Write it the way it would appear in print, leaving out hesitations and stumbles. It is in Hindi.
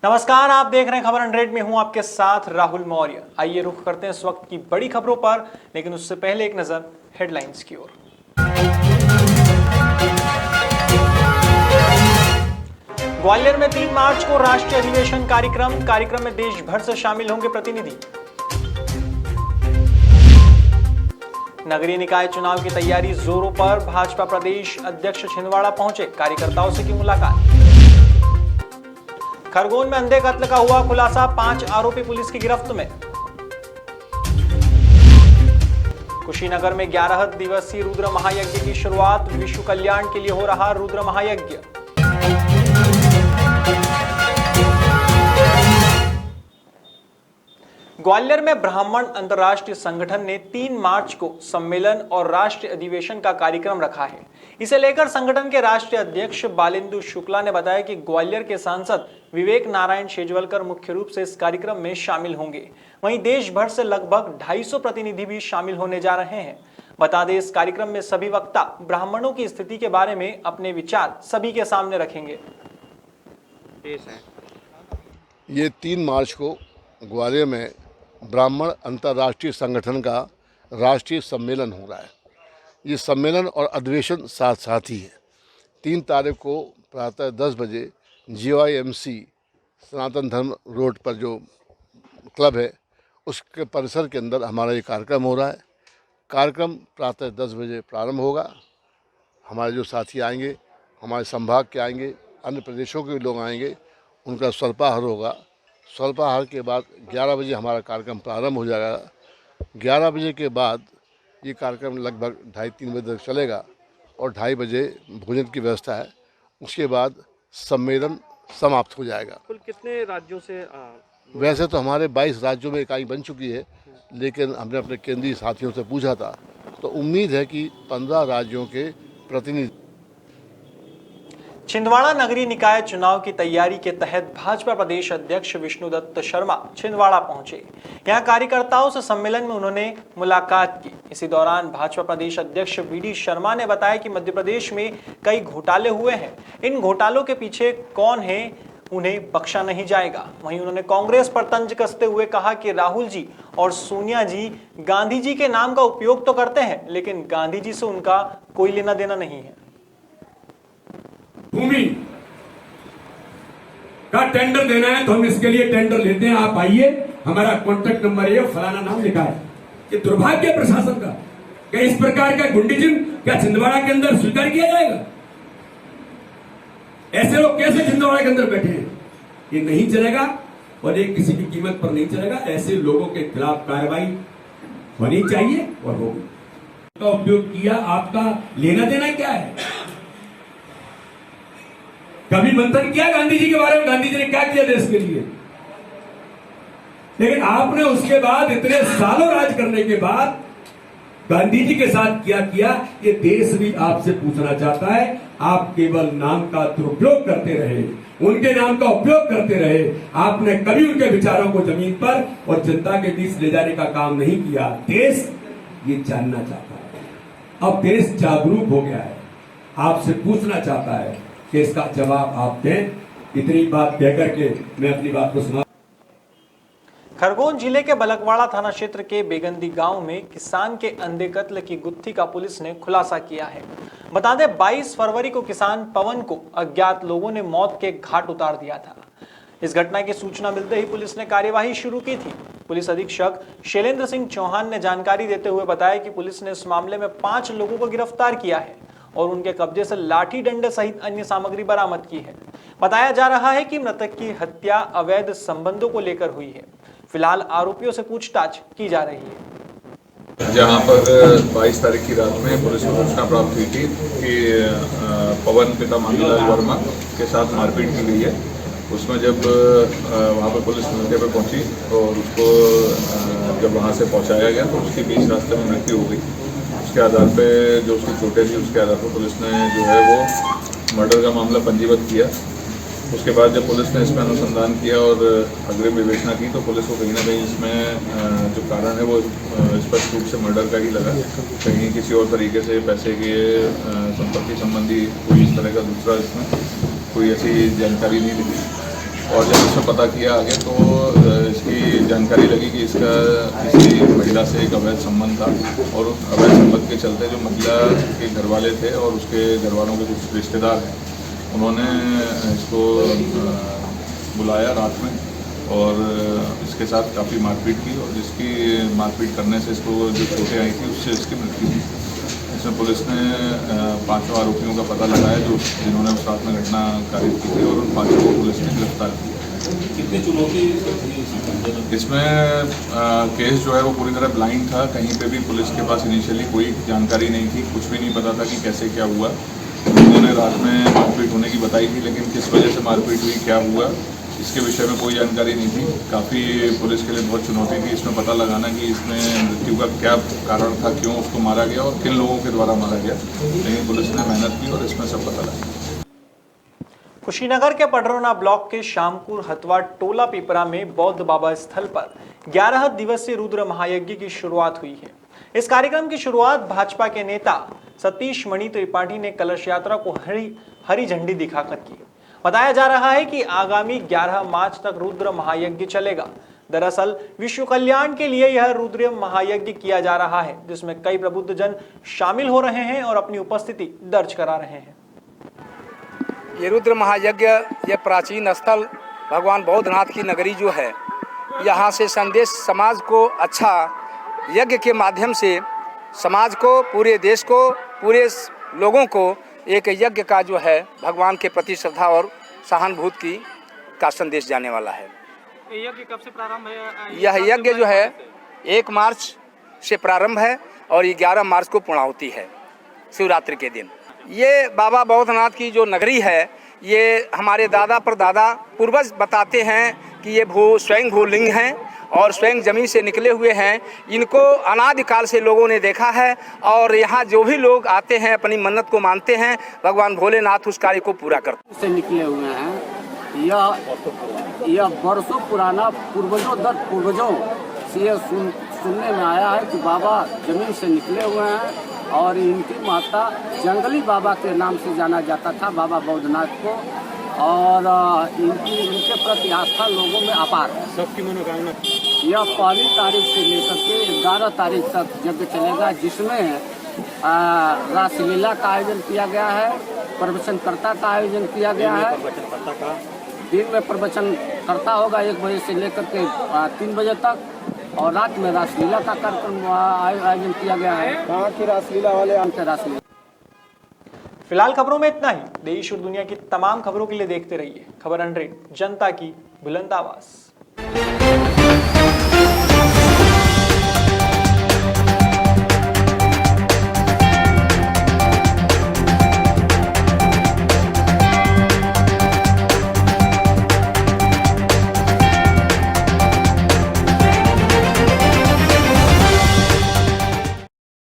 नमस्कार, आप देख रहे हैं खबर 100 में हूं आपके साथ राहुल मौर्य। आइए रुख करते हैं इस वक्त की बड़ी खबरों पर, लेकिन उससे पहले एक नजर हेडलाइंस की ओर। ग्वालियर में 3 मार्च को राष्ट्रीय अधिवेशन कार्यक्रम में देश भर से शामिल होंगे प्रतिनिधि। नगरीय निकाय चुनाव की तैयारी जोरों पर, भाजपा प्रदेश अध्यक्ष छिंदवाड़ा पहुंचे, कार्यकर्ताओं से की मुलाकात। खरगोन में अंधे कत्ल का हुआ खुलासा, 5 आरोपी पुलिस की गिरफ्त में। कुशीनगर में 11 दिवसीय रुद्र महायज्ञ की शुरुआत, विश्व कल्याण के लिए हो रहा रुद्र महायज्ञ। ग्वालियर में ब्राह्मण अंतर्राष्ट्रीय संगठन ने 3 मार्च को सम्मेलन और राष्ट्रीय अधिवेशन का कार्यक्रम रखा है। इसे लेकर संगठन के राष्ट्रीय अध्यक्ष बालेंदु शुक्ला ने बताया कि ग्वालियर के सांसद विवेक नारायण शेजवलकर मुख्य रूप से इस कार्यक्रम में शामिल होंगे। वहीं देश भर से लगभग 250 प्रतिनिधि भी शामिल होने जा रहे हैं। बता दें, इस कार्यक्रम में सभी वक्ता ब्राह्मणों की स्थिति के बारे में अपने विचार सभी के सामने रखेंगे। ये 3 मार्च को ग्वालियर में ब्राह्मण अंतर्राष्ट्रीय संगठन का राष्ट्रीय सम्मेलन हो रहा है। ये सम्मेलन और अधिवेशन साथ साथ ही है। 3 तारीख को प्रातः 10 बजे GYMC सनातन धर्म रोड पर जो क्लब है उसके परिसर के अंदर हमारा ये कार्यक्रम हो रहा है। कार्यक्रम प्रातः 10 बजे प्रारंभ होगा। हमारे जो साथी आएंगे, हमारे संभाग के आएंगे, अन्य प्रदेशों के लोग आएंगे, उनका स्वल्पाहार होगा। स्वल्पाहार के बाद 11 बजे हमारा कार्यक्रम प्रारंभ हो जाएगा। 11 बजे के बाद ये कार्यक्रम लगभग 2:30-3 बजे तक चलेगा और 2:30 बजे भोजन की व्यवस्था है। उसके बाद सम्मेलन समाप्त हो जाएगा। कुल कितने राज्यों से? वैसे तो हमारे 22 राज्यों में इकाई बन चुकी है, लेकिन हमने अपने केंद्रीय साथियों से पूछा था तो उम्मीद है कि 15 राज्यों के प्रतिनिधि। छिंदवाड़ा नगरीय निकाय चुनाव की तैयारी के तहत भाजपा प्रदेश अध्यक्ष विष्णुदत्त शर्मा छिंदवाड़ा पहुंचे। यहां कार्यकर्ताओं से सम्मेलन में उन्होंने मुलाकात की। इसी दौरान भाजपा प्रदेश अध्यक्ष VD शर्मा ने बताया कि मध्य प्रदेश में कई घोटाले हुए हैं। इन घोटालों के पीछे कौन है, उन्हें बख्शा नहीं जाएगा। वहीं उन्होंने कांग्रेस पर तंज कसते हुए कहा कि राहुल जी और सोनिया जी गांधी जी के नाम का उपयोग तो करते हैं, लेकिन गांधी जी से उनका कोई लेना देना नहीं है। भूमि का टेंडर देना है तो हम इसके लिए टेंडर लेते हैं। आप आइए, हमारा कॉन्टेक्ट नंबर है, फलाना नाम लिखा है। ये दुर्भाग्य है प्रशासन का। क्या इस प्रकार का गुंडीज्म क्या छिंदवाड़ा के अंदर स्वीकार किया जाएगा? ऐसे लोग कैसे छिंदवाड़ा के अंदर बैठे हैं? ये नहीं चलेगा और ये किसी की कीमत पर नहीं चलेगा। ऐसे लोगों के खिलाफ कार्रवाई होनी चाहिए और होगी। का उपयोग किया, आपका लेना देना क्या है? कभी मंथन किया गांधी जी के बारे में? गांधी जी ने क्या किया देश के लिए? लेकिन आपने उसके बाद इतने सालों राज करने के बाद गांधी जी के साथ क्या किया, ये देश भी आपसे पूछना चाहता है। आप केवल नाम का दुरुपयोग करते रहे, उनके नाम का उपयोग करते रहे। आपने कभी उनके विचारों को जमीन पर और जनता के बीच ले जाने का काम नहीं किया। देश ये जानना चाहता है। अब देश जागरूक हो गया है, आपसे पूछना चाहता है कि इसका जवाब आप दें। इतनी बात कहकर के मैं अपनी बात को सुना। खरगोन जिले के बलकवाड़ा थाना क्षेत्र के बेगंदी गांव में किसान के अंधे कत्ल की गुत्थी का पुलिस ने खुलासा किया है। बता दें, 22 फरवरी को किसान पवन को अज्ञात लोगों ने मौत के घाट उतार दिया था। इस घटना की सूचना मिलते ही पुलिस ने कार्यवाही शुरू की थी। पुलिस अधीक्षक शैलेंद्र सिंह चौहान ने जानकारी देते हुए बताया कि पुलिस ने इस मामले में 5 लोगों को गिरफ्तार किया है और उनके कब्जे से लाठी डंडे सहित अन्य सामग्री बरामद की है। बताया जा रहा है कि मृतक की हत्या अवैध संबंधों को लेकर हुई है। फिलहाल आरोपियों से पूछताछ की जा रही है। जहां पर 22 तारीख की रात में पुलिस को सूचना प्राप्त हुई थी कि पवन पिता मांगीलाल वर्मा के साथ मारपीट की गई है। उसमें जब वहां पर पुलिस मौके पर पहुंची और उसको जब वहां से पहुंचाया गया तो उसकी बीच रास्ते में मृत्यु हो गई। उसके आधार पे जो उसकी चोटें थी उसके आधार पर पुलिस ने जो है वो मर्डर का मामला पंजीबद्ध किया। उसके बाद जब पुलिस ने इसमें अनुसंधान किया और अग्रिम विवेचना की तो पुलिस को कहीं ना कहीं इसमें जो कारण है वो स्पष्ट रूप से मर्डर का ही लगा। कहीं किसी और तरीके से पैसे के संपत्ति संबंधी कोई इस तरह का दूसरा इसमें कोई ऐसी जानकारी नहीं मिली। और जब इसमें पता किया आगे तो इसकी जानकारी लगी कि इसका किसी महिला से एक अवैध संबंध था और उस अवैध संबंध के चलते जो महिला के घर वाले थे और उसके घर वालों के कुछ रिश्तेदार हैं, उन्होंने इसको बुलाया रात में और इसके साथ काफ़ी मारपीट की और जिसकी मारपीट करने से इसको जो चोटें आई थी उससे इसकी मृत्यु हुई। इसमें पुलिस ने 5 आरोपियों का पता लगाया जो जिन्होंने उस रात में घटना कारित की थी और उन 5 को पुलिस ने गिरफ्तार किया। कितनी चुनौती इसमें केस जो है वो पूरी तरह ब्लाइंड था। कहीं पे भी पुलिस के पास इनिशियली कोई जानकारी नहीं थी, कुछ भी नहीं पता था कि कैसे क्या हुआ। लोगों ने रात में मारपीट होने की बताई थी, लेकिन किस वजह से मारपीट हुई, क्या हुआ, इसके विषय में कोई जानकारी नहीं थी। काफ़ी पुलिस के लिए बहुत चुनौती थी इसमें पता लगाना कि इसमें मृत्यु का क्या कारण था, क्यों उसको मारा गया और किन लोगों के द्वारा मारा गया, लेकिन पुलिस ने मेहनत की और इसमें सब पता लगा। कुशीनगर के पडरौना ब्लॉक के शामपुर हथवा टोला पिपरा में बौद्ध बाबा स्थल पर 11 दिवसीय रुद्र महायज्ञ की शुरुआत हुई है। इस कार्यक्रम की शुरुआत भाजपा के नेता सतीश मणि त्रिपाठी ने कलश यात्रा को हरी झंडी दिखाकर की। बताया जा रहा है कि आगामी 11 मार्च तक रुद्र महायज्ञ चलेगा। दरअसल विश्व कल्याण के लिए यह रुद्र महायज्ञ किया जा रहा है, जिसमें कई प्रबुद्ध जन शामिल हो रहे हैं और अपनी उपस्थिति दर्ज करा रहे हैं। ये रुद्र महायज्ञ, ये प्राचीन स्थल भगवान बौद्धनाथ की नगरी जो है, यहाँ से संदेश समाज को अच्छा यज्ञ के माध्यम से समाज को, पूरे देश को, पूरे लोगों को एक यज्ञ का जो है भगवान के प्रति श्रद्धा और सहानुभूति का संदेश जाने वाला है। यज्ञ कब से प्रारंभ है? यह यज्ञ जो है 1 मार्च से प्रारंभ है और 11 मार्च को पूर्णाहुति है शिवरात्रि के दिन। ये बाबा बौद्धनाथ की जो नगरी है, ये हमारे दादा परदादा पूर्वज बताते हैं कि ये स्वयं भूलिंग हैं और स्वयं जमीन से निकले हुए हैं। इनको अनादिकाल से लोगों ने देखा है और यहाँ जो भी लोग आते हैं अपनी मन्नत को मानते हैं, भगवान भोलेनाथ उस कार्य को पूरा करते हैं। से निकले हुए हैं। यह वर्षों पुराना पूर्वजों से ये सुनने में आया है कि बाबा जमीन से निकले हुए हैं और इनकी माता जंगली बाबा के नाम से जाना जाता था, बाबा बौद्धनाथ को, और इनके प्रति आस्था लोगों में अपार है। सबकी मनोकामना। यह 1 तारीख से लेकर के 11 तारीख तक यज्ञ चलेगा, जिसमें रासलीला का आयोजन किया गया है, प्रवचनकर्ता का आयोजन किया गया है। दिन में प्रवचनकर्ता होगा 1 बजे से लेकर के 3 बजे तक और रात में रासलीला का कार्यक्रम आयोजन किया गया है। कहाँ की रासलीला वाले? आम के रासलीला। फिलहाल खबरों में इतना ही। देश और दुनिया की तमाम खबरों के लिए देखते रहिए खबर 100, जनता की बुलंद आवाज।